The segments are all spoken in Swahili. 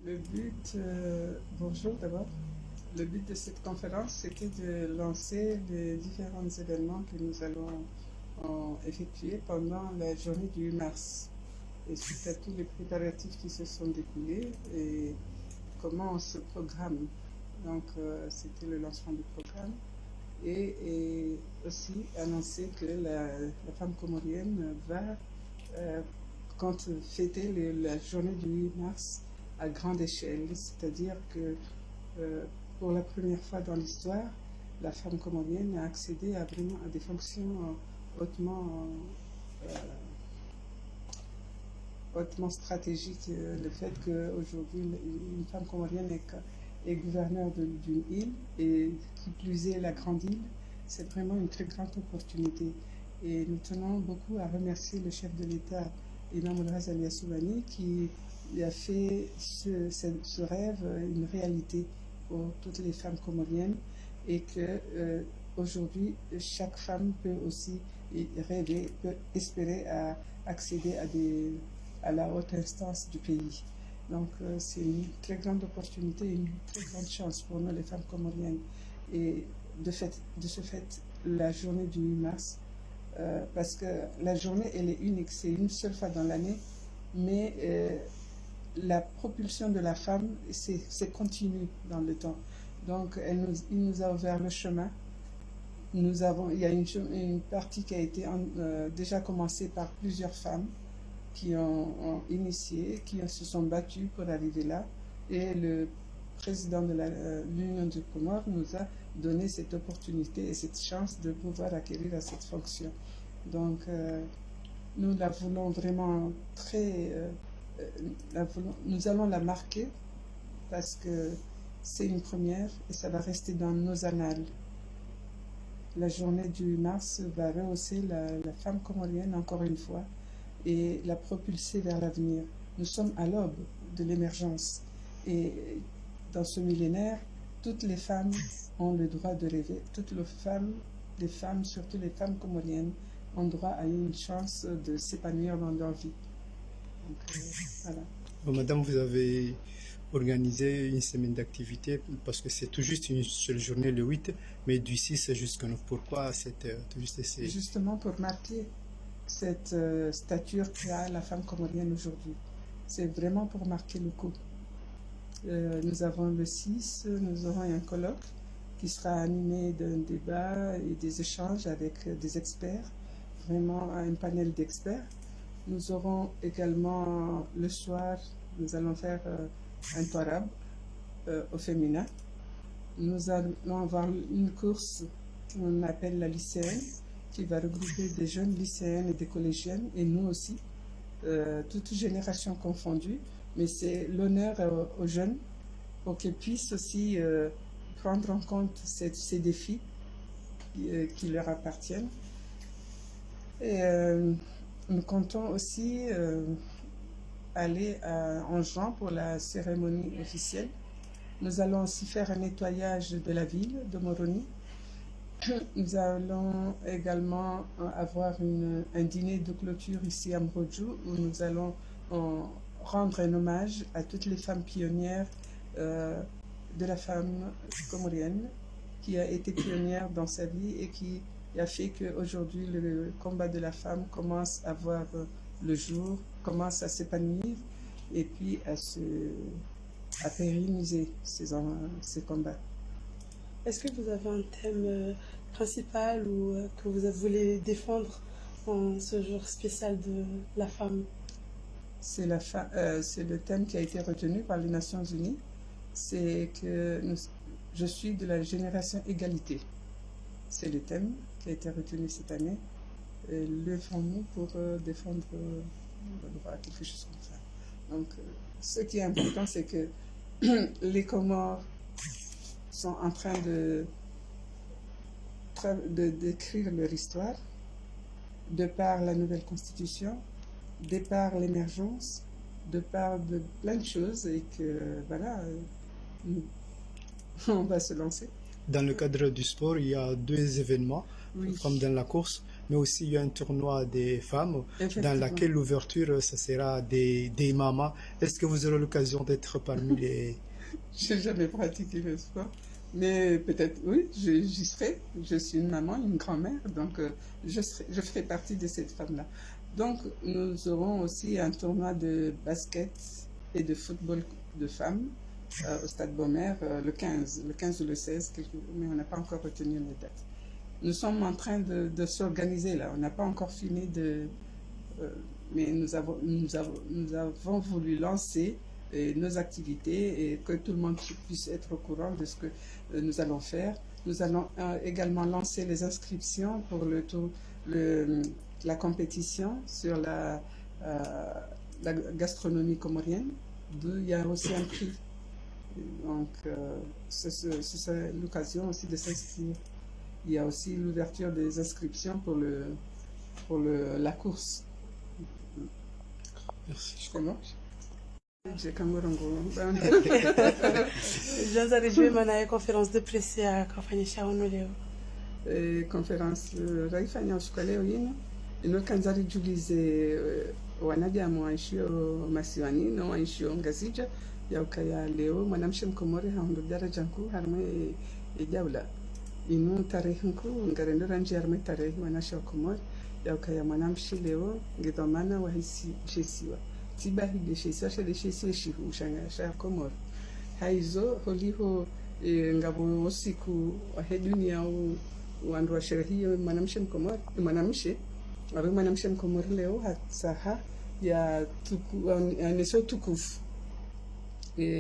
Le but, bonjour d'abord. Le but de cette conférence, c'était de lancer les différents événements que nous allons effectuer pendant la journée du 8 mars. Et suite à tous les préparatifs qui se sont découlés et comment on se programme. Donc, c'était le lancement du programme. Et aussi annoncer que la femme comorienne va fêter la journée du 8 mars à grande échelle, c'est-à-dire que pour la première fois dans l'histoire, la femme comorienne a accédé à vraiment à des fonctions hautement, hautement stratégiques. Le fait qu'aujourd'hui une femme comorienne est gouverneure d'une île, et qui plus est la grande île, c'est vraiment une très grande opportunité. Et nous tenons beaucoup à remercier le chef de l'État, Imam Al-Razali Assoumani, qui a fait ce rêve une réalité pour toutes les femmes comoriennes, et que aujourd'hui chaque femme peut aussi rêver, peut espérer à accéder à la haute instance du pays. Donc c'est une très grande opportunité, une très grande chance pour nous les femmes comoriennes. Et de ce fait, la journée du 8 mars, parce que la journée elle est unique, c'est une seule fois dans l'année, mais la propulsion de la femme, c'est continu dans le temps. Donc, il nous a ouvert le chemin. Il y a une partie qui a été déjà commencée par plusieurs femmes qui ont initié, qui se sont battues pour arriver là. Et le président de l'Union du Comore nous a donné cette opportunité et cette chance de pouvoir acquérir à cette fonction. Donc, nous la voulons vraiment nous allons la marquer parce que c'est une première et ça va rester dans nos annales. La journée du 8 mars va rehausser la femme comorienne encore une fois et la propulser vers l'avenir. Nous sommes à l'aube de l'émergence et dans ce millénaire, toutes les femmes ont le droit de rêver. Toutes les femmes, surtout les femmes comoriennes, ont droit à une chance de s'épanouir dans leur vie. Donc, voilà. Madame, vous avez organisé une semaine d'activité parce que c'est tout juste une seule journée le 8, mais du 6 jusqu'au 9. Pourquoi tout juste essai? Justement pour marquer cette stature qu'a la femme comorienne aujourd'hui. C'est vraiment pour marquer le coup. Nous avons le 6, nous aurons un colloque qui sera animé d'un débat et des échanges avec des experts, vraiment un panel d'experts. Nous aurons également le soir, nous allons faire un tarab au féminin. Nous allons avoir une course qu'on appelle la lycéenne, qui va regrouper des jeunes lycéennes et des collégiennes, et nous aussi, toutes générations confondues. Mais c'est l'honneur aux jeunes pour qu'ils puissent aussi prendre en compte ces défis qui leur appartiennent. Et nous comptons aussi aller en juin pour la cérémonie officielle. Nous allons aussi faire un nettoyage de la ville de Moroni. Nous allons également avoir un dîner de clôture ici à Mbodjou, où nous allons rendre un hommage à toutes les femmes pionnières de la femme comorienne, qui a été pionnière dans sa vie et qui a fait qu'aujourd'hui le combat de la femme commence à voir le jour, commence à s'épanouir et puis à pérenniser ces combats. Est-ce que vous avez un thème principal ou que vous voulez défendre en ce jour spécial de la femme? C'est le thème qui a été retenu par les Nations Unies. C'est que je suis de la génération égalité. C'est le thème qui a été retenu cette année. Levons-nous pour défendre le droit, quelque chose comme ça. Donc, ce qui est important, c'est que les Comores sont en train d'écrire leur histoire, de par la nouvelle constitution, de par l'émergence, de par plein de choses, et que voilà, on va se lancer. Dans le cadre du sport, il y a deux événements, Oui. comme dans la course. mais aussi il y a un tournoi des femmes dans Effectivement. lequel l'ouverture, ça sera des mamas. Est-ce que vous aurez l'occasion d'être parmi les... J'ai jamais pratiqué le sport, mais peut-être oui, j'y serai. Je suis une maman, une grand-mère, donc je ferai partie de cette femme-là. Donc nous aurons aussi un tournoi de basket et de football de femmes au Stade Baumer le 15 ou le 16, mais on n'a pas encore retenu les dates. Nous sommes en train de s'organiser là. On n'a pas encore fini mais nous avons voulu lancer nos activités et que tout le monde puisse être au courant de ce que nous allons faire. Nous allons également lancer les inscriptions pour la compétition sur la gastronomie comorienne, d'où il y a aussi un prix. Donc, ce serait l'occasion aussi de s'inscrire. Il y a aussi l'ouverture des inscriptions pour la course. Merci. C'est bon? Janzari mana conférence de presse ya kafanyisha ono leo. Conference raifanya usiku leo yino inokanzari julize wanadamu waishio masiwani na waishio ngazija ya ukaya leo mwanamshe mkomori haundu daraja nkuu harme ijawla inu tarehe nkuu ngarendera nje harme tarehe wanasha komori ya ukaya mwanamshe leo ngidhamana wahisi shesiwa tiba hide shesiwa shede shesiwa shihu shangasha komori haizo holiho ngabo usiku wa dunia au wandu wa sherehe hiyo mwanamshe mkomori mwanamshe mkomori leo hatsaha ya neso tukufu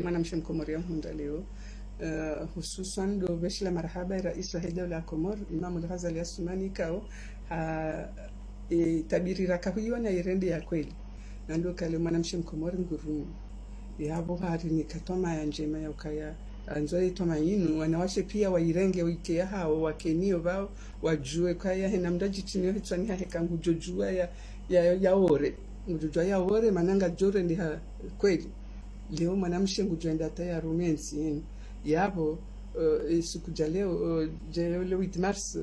mwanamshe mkomori hunda leo hususan do beshla marhaba rais wa dawla ya Komor Imam al-Ghazali Asumani kao tabiri rakahiyo na irende ya kweli na ndo kale mwanamshe mkomori ngurumu yabo hari ni katoma ya njema ya ukaya anzoe toma yinu wanawashe pia wairenge wikea hao wakenio bao wajue kaya hena mdaji tinio hitwani hahekangu jojua ya ore ngujua ya ore mananga jore ndi kweli leo mwanamshe ngujenda taya rumensi yenu yabo siku ja leo le 8 mars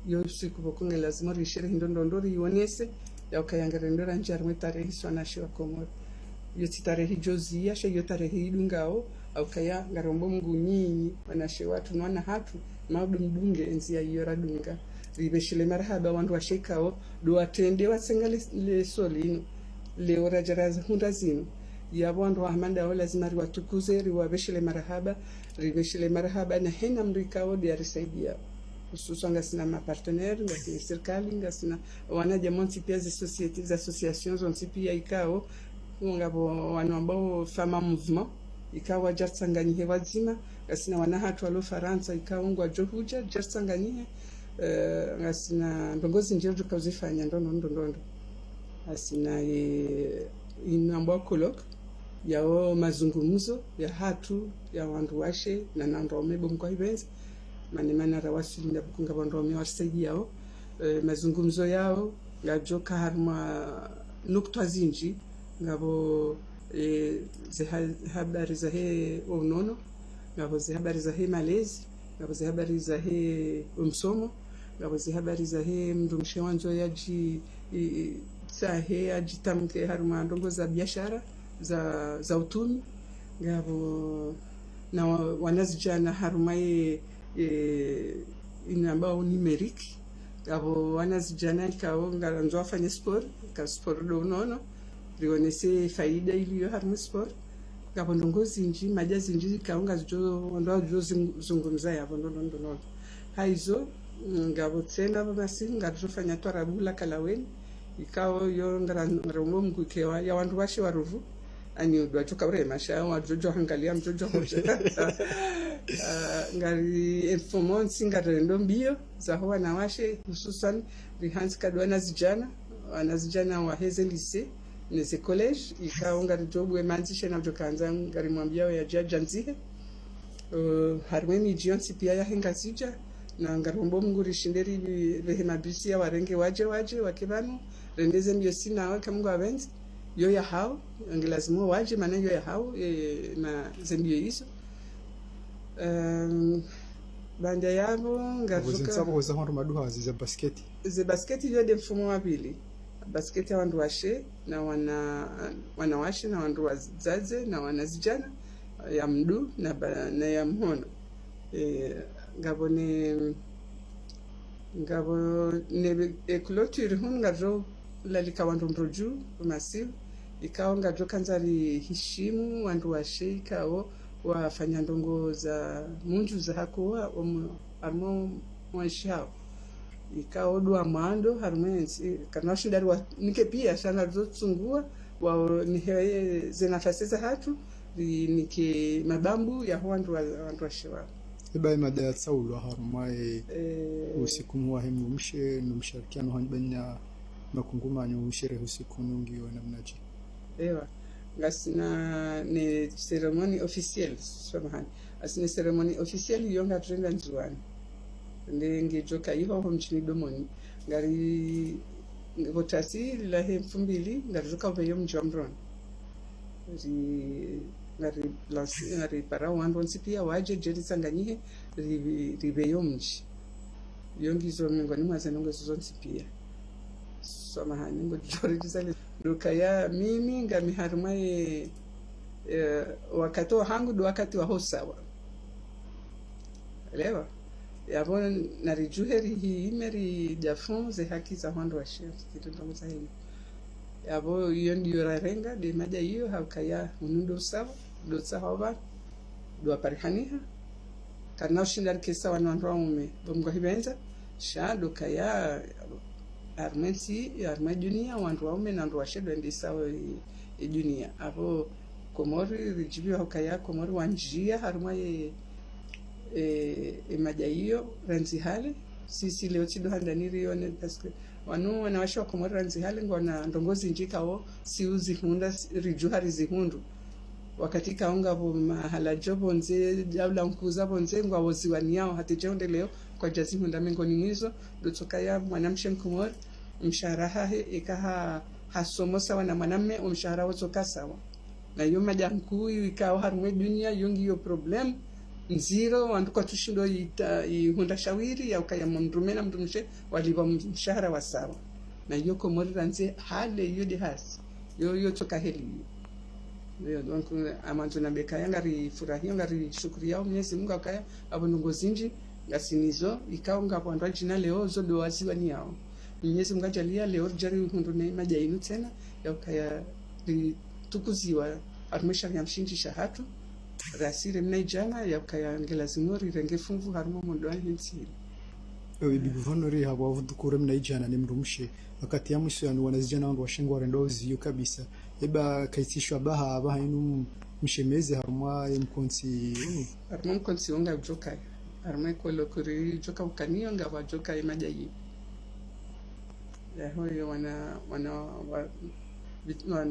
yo siku bokunge lazima rishere ndondondori yonese ya ukayangara ndora njarwe tarehe swana shiwa Komoro yo tarehe jozia she yo tarehe ilungao au kaya ngarombo mgunyinyi wanashe watu nwana hatu maudu mbunge enzi ya iyo radunga ribeshile marhaba wandu washekao do atende watsenga le solino le orajaraza hunda zino ya wandu wa hamanda wala lazima riwatukuze riwabeshile marhaba ribeshile marhaba na hena mrikao de arisaidia hususan ngasina ma partenaire ngasina serikali ngasina wana jamonti pia za sociétés associations onti pia ikao ngabo wana ambao fama mouvement ikawa jartsanganyihe wazima ngasina wana hatu walo Faransa ikawa ngwa johuja jartsanganyihe ngasina ndongozi njejo kazifanya ndondo asina inambwa kolok yao mazungumzo ya hatu ya wandu washe na nandome bomkwa ibenzi manemana rawasilinda bukunga bandome wasaidiao mazungumzo yao yajoka harma nukta zinji ngabo habari za he unono ngabo habari za he malezi ngabo habari za he umsomo ngabo habari za he mndumshe wanzo yaji sahe ajitamke harma ndongo za biashara za utumi ngabo na wanazijana harma inambao numeriki ngabo wanazijana ikao ngaranzo afanye sport ka sport do unono rionese faida iliyo harma sport ngabo ndongo zinji maja zinji kaunga zo ndo zungumza yabo ndo haizo ngabo tena basi ngarufanya twarabula kalaweni ikao yo ngarango mkukewa ya wandu washe waruvu ani udwachoka urema sha wajojo hangalia mjojo hoja ngari informonsi ngarendo mbio za huwa na washe hususan rihansi kadwana zijana wa heze lycée neze college ikao ngari jobwe manzishe na jokanza ngari mwambia ya jajanzihe harweni jionsi pia ya hengazija na ngarombo mngurishinderi rehema bisi ya warenge waje wakibanu rendeze mbio sina wake mungu abenzi yo ya hao ngilazimo waje maana yo ya hao na zembio hizo banda yabo Wabuzi ngaruka nsabo za hondo maduha za basketi. ze basketi yode mfumo wa pili basketi ya wandu washe na wanawashe na wandu wazaze na wanazijana ya mdu na ya mhono ngabo ne clôture hun ngajo lalika wandu mroju masiu ikao ngajo kanzari hishimu wandu washe ikao wafanya ndongo za munju za hakuwa armo mwashao ikao dua mando harmensi kana shindari wa nike pia shana zotsungua wa nihe zinafasi za hatu nike mabambu ya wandu washewa Iba mada ya tsaulo harumai usiku muwa hemu mshe numsharikiano hanbanya makungumanyo mshere usiku nungi wa namnaji. Ewa ngasina ne ceremony officielle samahani asina ceremony officielle yonga trenga nzuani ndenge joka iho mchini domoni ngari ngotasi la hemfumbili ngari joka ubeyo mjwa mron ngari para wandu nsipia waje jeri sanganyihe ribeyo mji yongizo mingoni mwazenongo zonsipia samahani ngo jori tisale dukaya mimi ngami harumaye wakati wa hangu do wakati wa hosawa elewa yabo narijuheri hii meri jafon ze haki za wandu wa shir kitu za hili yabo iyo ndiyo rarenga de maja hiyo haukaya unundo sawa do sawa do aparihaniha kana ushindar kesa wandu wa mume bomgo hibenza sha dukaya armensi arma dunia wandu waume na wandu washedo ndi sawa dunia abo komori rijibiwa hukaya komori wanjia haruma maja hiyo ranzi hale sisi leo chido handaniri yone paske wanu wanawasha wa komori ranzi hale ngona ndongozi njika o siuzi hunda rijuhari zihundu wakati kaunga bo mahala jobo nze jabla mkuza bo nze ngwa woziwani yao hatijeonde leo kwa jazi hunda mengoni mwizo dutokaya mwanamshe komori mshahara ikaha hasomo sawa na mwanamme mshahara wozoka sawa na hiyo maja mkuu ikawa harumwe dunia yongi hiyo problem nziro wanduka tushindo ihunda shawiri ya ukaya mndume na mndumshe waliwa mshahara wa sawa na hiyo komori ranze hale hiyo de hasi yo toka heli hiyo donc amanzo na beka yanga rifurahia ngari shukuri yao Mwenyezi Mungu akaya abonongo zinji ngasinizo ikawa ngapandwa jina leo zodo waziwa ni yao Mwenyezi Mungu ajalia leo jari hundu na maja inu tena ya ukaya tukuziwa arumesha ya mshinji shahatu rasire mnaijana ya ukaya ngelazimori renge fungu harumo mondo hensiri Bibi guvernori habo avudukure mnaijana ni mrumshe wakati ya mwisho yani wanazijana wangu washengwa rendozi yo kabisa eba kaitishwa baha inu mshemeze harumwa mkonsi unga joka harumwa kwelo kuri joka ukaniyo nga wa joka imaja yi ya hoyo wana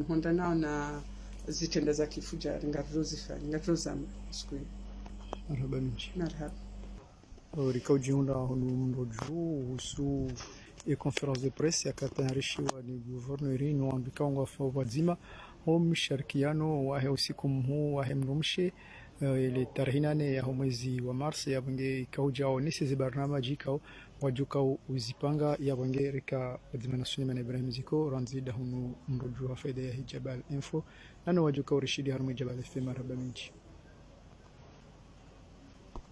honda nao na zitenda za kifuja ngaroza siku marhaba minji marhaba rikaujiunda honu mroju husu conférence de presse yakatayarishiwa ni guvernori no ambika wangu wazima mshirikiano wahe usiku mhuu wahe mnumshe ile tarehe 8 ya mwezi wa Mars ya bunge ikauja nisi barnamaji ikao wajuka uzipanga ya bunge rika wadimana Suleiman Ibrahim Ziko ranzida hunu mroju wa faida ya Jabal Info nano wajuka urishidi harmu Jabal FM marhaba minji